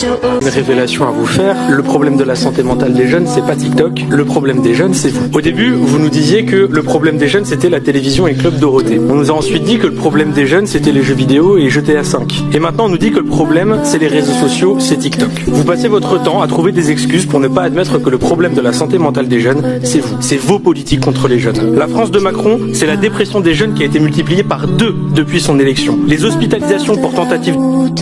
Une révélation à vous faire, le problème de la santé mentale des jeunes, c'est pas TikTok, le problème des jeunes, c'est vous. Au début, vous nous disiez que le problème des jeunes, c'était la télévision et Club Dorothée. On nous a ensuite dit que le problème des jeunes, c'était les jeux vidéo et GTA 5. Et maintenant, on nous dit que le problème, c'est les réseaux sociaux, c'est TikTok. Vous passez votre temps à trouver des excuses pour ne pas admettre que le problème de la santé mentale des jeunes, c'est vous. C'est vos politiques contre les jeunes. La France de Macron, c'est la dépression des jeunes qui a été multipliée par 2 depuis son élection. Les hospitalisations pour tentative,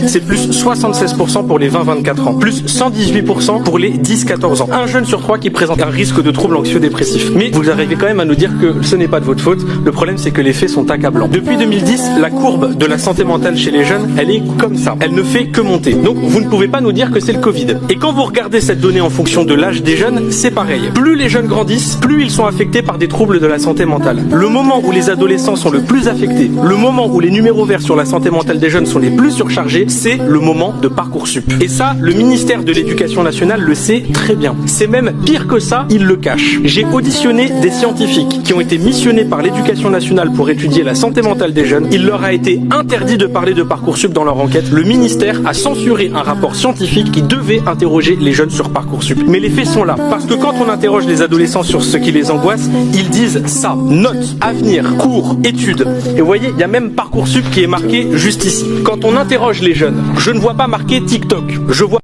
c'est plus 76% pour les 20-24 ans, plus 118% pour les 10-14 ans. Un jeune sur 3 qui présente un risque de troubles anxio-dépressifs. Mais vous arrivez quand même à nous dire que ce n'est pas de votre faute. Le problème, c'est que les faits sont accablants. Depuis 2010, la courbe de la santé mentale chez les jeunes, elle est comme ça. Elle ne fait que monter. Donc, vous ne pouvez pas nous dire que c'est le Covid. Et quand vous regardez cette donnée en fonction de l'âge des jeunes, c'est pareil. Plus les jeunes grandissent, plus ils sont affectés par des troubles de la santé mentale. Le moment où les adolescents sont le plus affectés, le moment où les numéros verts sur la santé mentale des jeunes sont les plus surchargés, c'est le moment de Parcoursup. Et ça, le ministère de l'Éducation nationale le sait très bien. C'est même pire que ça, il le cache. J'ai auditionné des scientifiques qui ont été missionnés par l'Éducation nationale pour étudier la santé mentale des jeunes. Il leur a été interdit de parler de Parcoursup dans leur enquête. Le ministère a censuré un rapport scientifique qui devait interroger les jeunes sur Parcoursup. Mais les faits sont là. Parce que quand on interroge les adolescents sur ce qui les angoisse, ils disent ça. Notes, avenir, cours, études. Et vous voyez, il y a même Parcoursup qui est marqué juste ici. Quand on interroge les jeunes, je ne vois pas marqué TikTok. Je vois